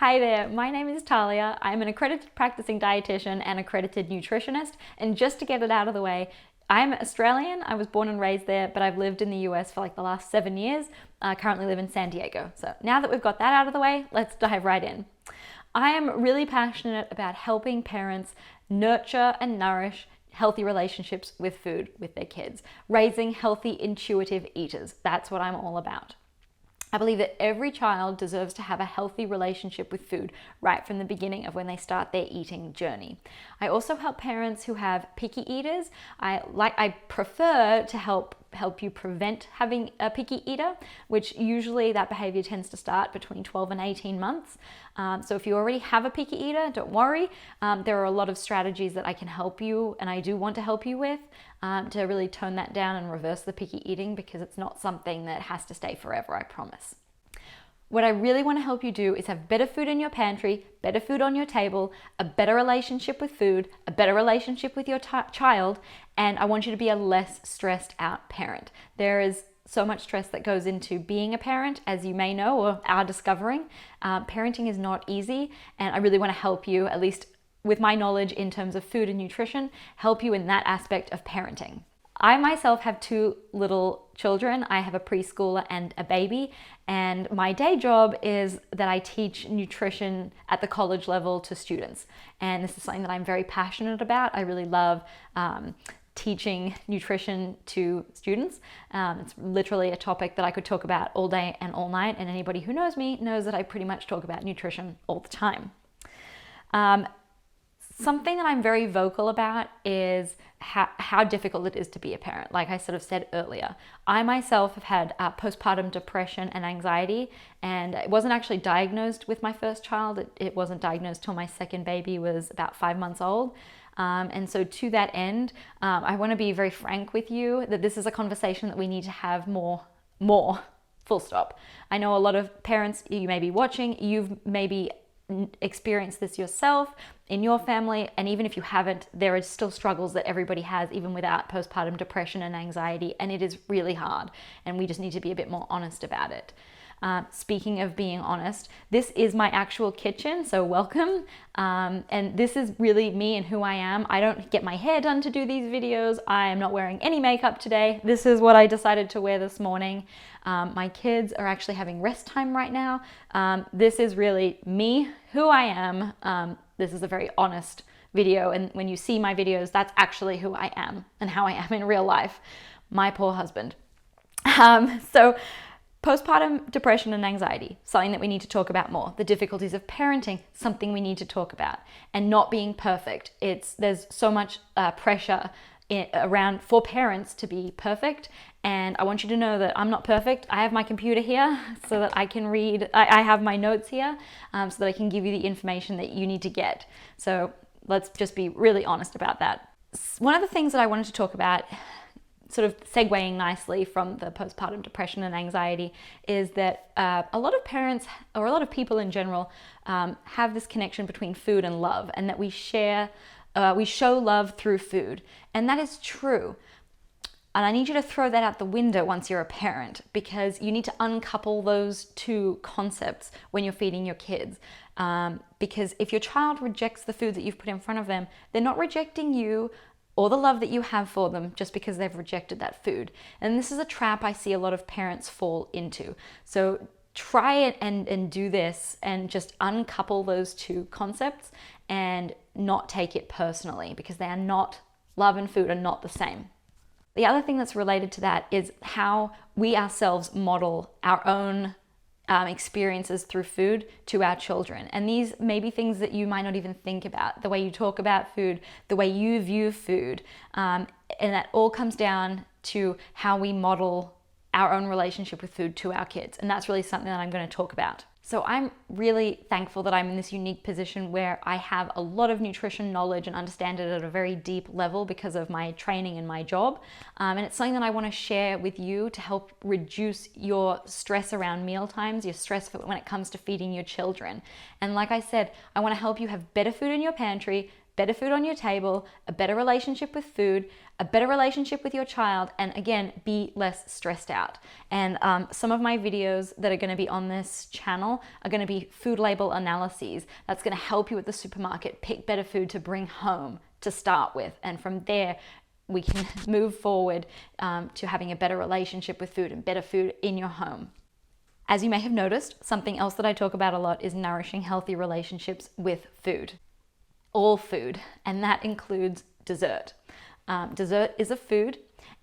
Hi there, my name is Talia. I'm an accredited practicing dietitian and accredited nutritionist. And just to get it out of the way, I'm Australian. I was born and raised there, but I've lived in the US for like the last 7 years. I currently live in San Diego. So now that we've got that out of the way, let's dive right in. I am really passionate about helping parents nurture and nourish healthy relationships with food with their kids, raising healthy, intuitive eaters. That's what I'm all about. I believe that every child deserves to have a healthy relationship with food right from the beginning of when they start their eating journey. I also help parents who have picky eaters. I prefer to help you prevent having a picky eater, which usually that behavior tends to start between 12 and 18 months. So if you already have a picky eater, don't worry. There are a lot of strategies that I can help you, and I do want to help you with, to really tone that down and reverse the picky eating, because it's not something that has to stay forever, I promise. What I really want to help you do is have better food in your pantry, better food on your table, a better relationship with food, a better relationship with your child, and I want you to be a less stressed out parent. There is so much stress that goes into being a parent, as you may know or are discovering. Parenting is not easy, and I really want to help you, at least with my knowledge in terms of food and nutrition, help you in that aspect of parenting. I myself have 2 little children. I have a preschooler and a baby, and my day job is that I teach nutrition at the college level to students. And this is something that I'm very passionate about. I really love teaching nutrition to students. It's literally a topic that I could talk about all day and all night, and anybody who knows me knows that I pretty much talk about nutrition all the time. Something that I'm very vocal about is how difficult it is to be a parent. Like I sort of said earlier, I myself have had postpartum depression and anxiety, and it wasn't actually diagnosed with my first child. It wasn't diagnosed till my second baby was about 5 months old. And so to that end, I want to be very frank with you that this is a conversation that we need to have more, full stop. I know a lot of parents, you may be watching, you've maybe experienced this yourself in your family, and even if you haven't, there are still struggles that everybody has even without postpartum depression and anxiety, and it is really hard, and we just need to be a bit more honest about it. Speaking of being honest, this is my actual kitchen, so welcome. And this is really me and who I am. I don't get my hair done to do these videos. I am not wearing any makeup today. This is what I decided to wear this morning. My kids are actually having rest time right now. This is really me, who I am. This is a very honest video, and when you see my videos, that's actually who I am and how I am in real life. My poor husband. Postpartum depression and anxiety, something that we need to talk about more. The difficulties of parenting, something we need to talk about. And not being perfect. There's so much pressure around for parents to be perfect. And I want you to know that I'm not perfect. I have my computer here so that I can read. I have my notes here so that I can give you the information that you need to get. So let's just be really honest about that. One of the things that I wanted to talk about, sort of segueing nicely from the postpartum depression and anxiety, is that a lot of parents, or a lot of people in general, have this connection between food and love, and that we show love through food. And that is true. And I need you to throw that out the window once you're a parent, because you need to uncouple those 2 concepts when you're feeding your kids. Because if your child rejects the food that you've put in front of them, they're not rejecting you or the love that you have for them just because they've rejected that food. And this is a trap I see a lot of parents fall into. So try it and do this, and just uncouple those 2 concepts and not take it personally, because they are not, love and food are not the same. The other thing that's related to that is how we ourselves model our own experiences through food to our children. And these may be things that you might not even think about, the way you talk about food, the way you view food. And that all comes down to how we model our own relationship with food to our kids. And that's really something that I'm going to talk about. So I'm really thankful that I'm in this unique position where I have a lot of nutrition knowledge and understand it at a very deep level because of my training and my job. And it's something that I want to share with you to help reduce your stress around mealtimes, your stress when it comes to feeding your children. And like I said, I want to help you have better food in your pantry, better food on your table, a better relationship with food, a better relationship with your child, and again, be less stressed out. And some of my videos that are going to be on this channel are going to be food label analyses. That's going to help you at the supermarket pick better food to bring home to start with. And from there, we can move forward to having a better relationship with food and better food in your home. As you may have noticed, something else that I talk about a lot is nourishing healthy relationships with food. All food, and that includes dessert. Dessert is a food,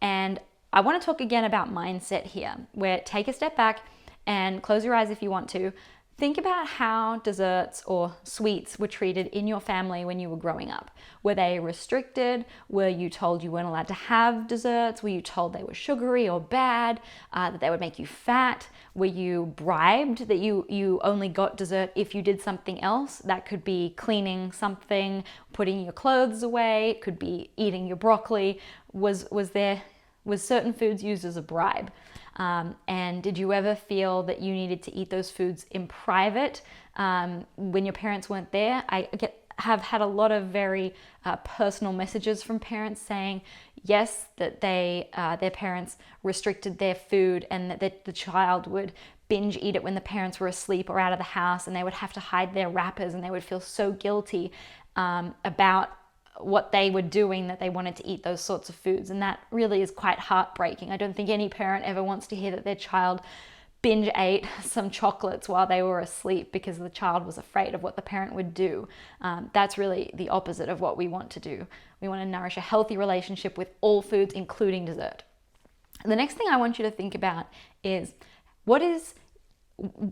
and I want to talk again about mindset here, where take a step back and close your eyes if you want to. Think about how desserts or sweets were treated in your family when you were growing up. Were they restricted? Were you told you weren't allowed to have desserts? Were you told they were sugary or bad, that they would make you fat? Were you bribed that you only got dessert if you did something else? That could be cleaning something, putting your clothes away, it could be eating your broccoli. Was certain foods used as a bribe? And did you ever feel that you needed to eat those foods in private when your parents weren't there? I have had a lot of very personal messages from parents saying yes, that their parents restricted their food and that the child would binge eat it when the parents were asleep or out of the house, and they would have to hide their wrappers, and they would feel so guilty about what they were doing, that they wanted to eat those sorts of foods. And that really is quite heartbreaking. I don't think any parent ever wants to hear that their child binge ate some chocolates while they were asleep because the child was afraid of what the parent would do. That's really the opposite of what we want to do. We want to nourish a healthy relationship with all foods, including dessert. The next thing I want you to think about is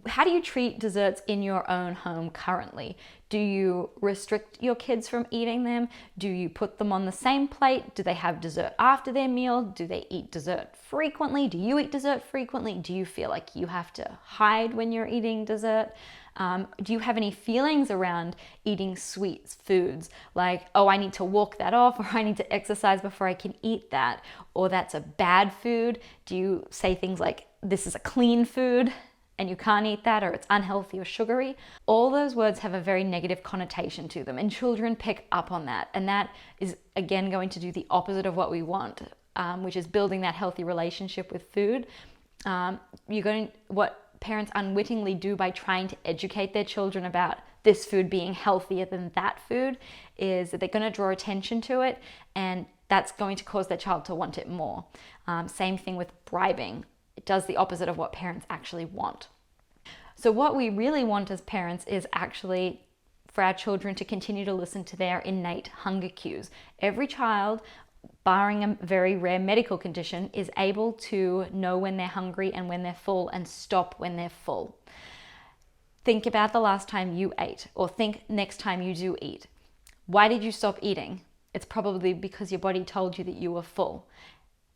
how do you treat desserts in your own home currently? Do you restrict your kids from eating them? Do you put them on the same plate? Do they have dessert after their meal? Do they eat dessert frequently? Do you eat dessert frequently? Do you feel like you have to hide when you're eating dessert? Do you have any feelings around eating sweet foods? Like, oh, I need to walk that off, or I need to exercise before I can eat that, or that's a bad food? Do you say things like, this is a clean food and you can't eat that, or it's unhealthy or sugary? All those words have a very negative connotation to them, and children pick up on that. And that is, again, going to do the opposite of what we want, which is building that healthy relationship with food. What parents unwittingly do by trying to educate their children about this food being healthier than that food is that they're going to draw attention to it, and that's going to cause their child to want it more. Same thing with bribing. It does the opposite of what parents actually want. So what we really want as parents is actually for our children to continue to listen to their innate hunger cues. Every child, barring a very rare medical condition, is able to know when they're hungry and when they're full, and stop when they're full. Think about the last time you ate, or think next time you do eat. Why did you stop eating? It's probably because your body told you that you were full.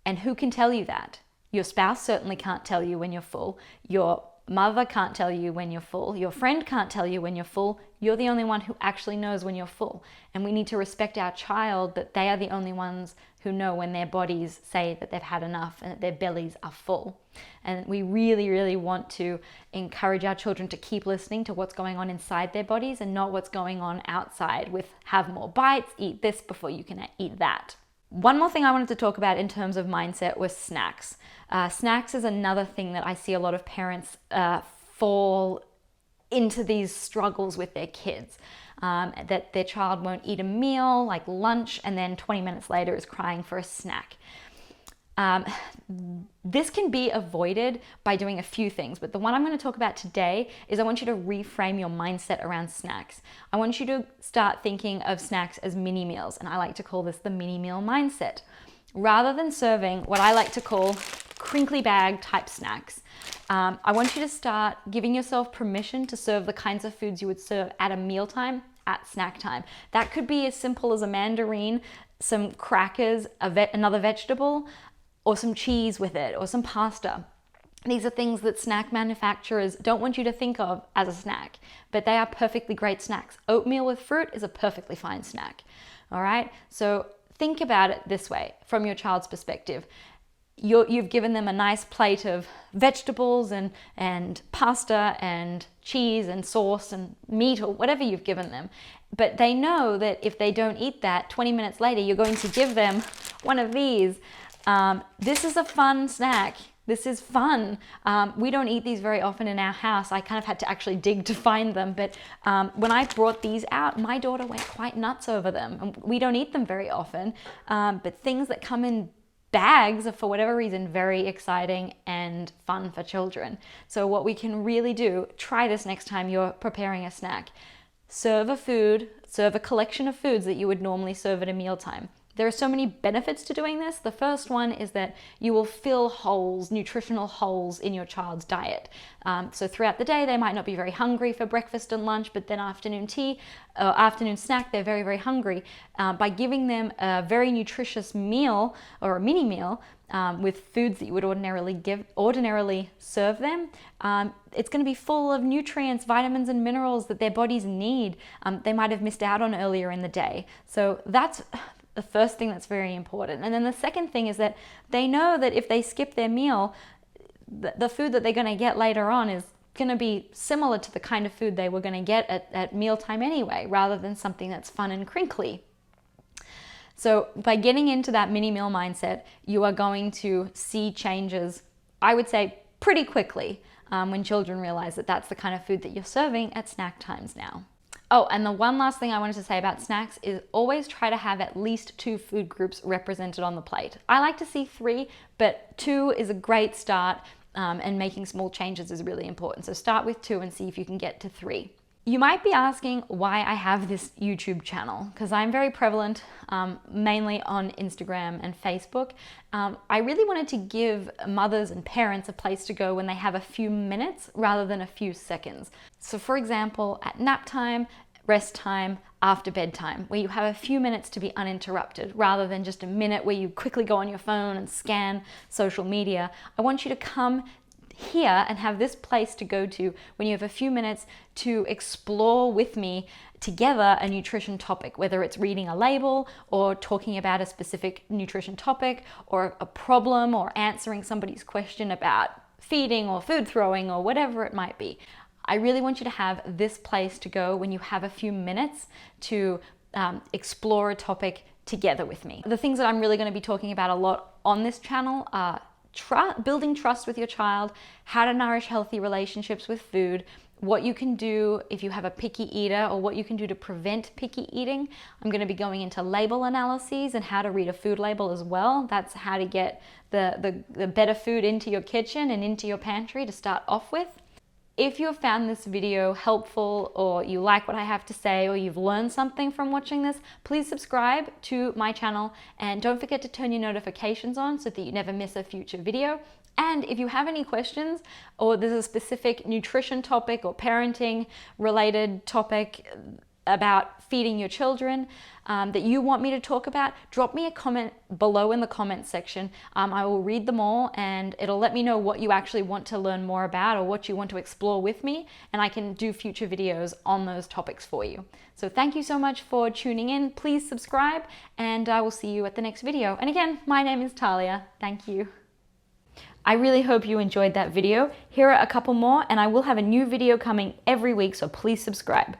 And who can tell you that? Your spouse certainly can't tell you when you're full. Your mother can't tell you when you're full. Your friend can't tell you when you're full. You're the only one who actually knows when you're full. And we need to respect our child, that they are the only ones who know when their bodies say that they've had enough and that their bellies are full. And we really, really want to encourage our children to keep listening to what's going on inside their bodies and not what's going on outside with have more bites, eat this before you can eat that. One more thing I wanted to talk about in terms of mindset was snacks. Snacks is another thing that I see a lot of parents fall into these struggles with their kids. That their child won't eat a meal like lunch, and then 20 minutes later is crying for a snack. This can be avoided by doing a few things, but the one I'm going to talk about today is I want you to reframe your mindset around snacks. I want you to start thinking of snacks as mini meals, and I like to call this the mini meal mindset. Rather than serving what I like to call crinkly bag type snacks, I want you to start giving yourself permission to serve the kinds of foods you would serve at a mealtime, at snack time. That could be as simple as a mandarin, some crackers, another vegetable, or some cheese with it, or some pasta. These are things that snack manufacturers don't want you to think of as a snack, but they are perfectly great snacks. Oatmeal with fruit is a perfectly fine snack. All right, so think about it this way from your child's perspective. you've given them a nice plate of vegetables and pasta and cheese and sauce and meat or whatever you've given them. But they know that if they don't eat that, 20 minutes later, you're going to give them one of these. This is a fun snack. This is fun. We don't eat these very often in our house. I kind of had to actually dig to find them. But when I brought these out, my daughter went quite nuts over them. And we don't eat them very often. But things that come in bags are, for whatever reason, very exciting and fun for children. So what we can really do, try this next time you're preparing a snack. Serve a collection of foods that you would normally serve at a mealtime. There are so many benefits to doing this. The first one is that you will fill holes, nutritional holes in your child's diet. So throughout the day, they might not be very hungry for breakfast and lunch, but then afternoon tea, afternoon snack, they're very, very hungry. By giving them a very nutritious meal or a mini meal with foods that you would ordinarily serve them, it's going to be full of nutrients, vitamins and minerals that their bodies need. They might have missed out on earlier in the day. So that's the first thing that's very important. And then the second thing is that they know that if they skip their meal, the food that they're going to get later on is going to be similar to the kind of food they were going to get at mealtime anyway, rather than something that's fun and crinkly. So by getting into that mini meal mindset, you are going to see changes, I would say, pretty quickly when children realize that that's the kind of food that you're serving at snack times now. Oh, and the one last thing I wanted to say about snacks is always try to have at least 2 food groups represented on the plate. I like to see 3, but 2 is a great start, and making small changes is really important. So start with 2 and see if you can get to 3. You might be asking why I have this YouTube channel, because I'm very prevalent, mainly on Instagram and Facebook. I really wanted to give mothers and parents a place to go when they have a few minutes rather than a few seconds. So for example, at nap time, rest time, after bedtime, where you have a few minutes to be uninterrupted rather than just a minute where you quickly go on your phone and scan social media. I want you to come here and have this place to go to when you have a few minutes to explore with me together a nutrition topic, whether it's reading a label or talking about a specific nutrition topic or a problem or answering somebody's question about feeding or food throwing or whatever it might be. I really want you to have this place to go when you have a few minutes to explore a topic together with me. The things that I'm really going to be talking about a lot on this channel are building trust with your child, how to nourish healthy relationships with food, what you can do if you have a picky eater or what you can do to prevent picky eating. I'm going to be going into label analyses and how to read a food label as well. That's how to get the better food into your kitchen and into your pantry to start off with. If you have found this video helpful or you like what I have to say or you've learned something from watching this, please subscribe to my channel and don't forget to turn your notifications on so that you never miss a future video. And if you have any questions or there's a specific nutrition topic or parenting related topic about feeding your children that you want me to talk about, drop me a comment below in the comments section. I will read them all and it'll let me know what you actually want to learn more about or what you want to explore with me, and I can do future videos on those topics for you. So thank you so much for tuning in. Please subscribe and I will see you at the next video. And again, my name is Talia. Thank you. I really hope you enjoyed that video. Here are a couple more and I will have a new video coming every week, so please subscribe.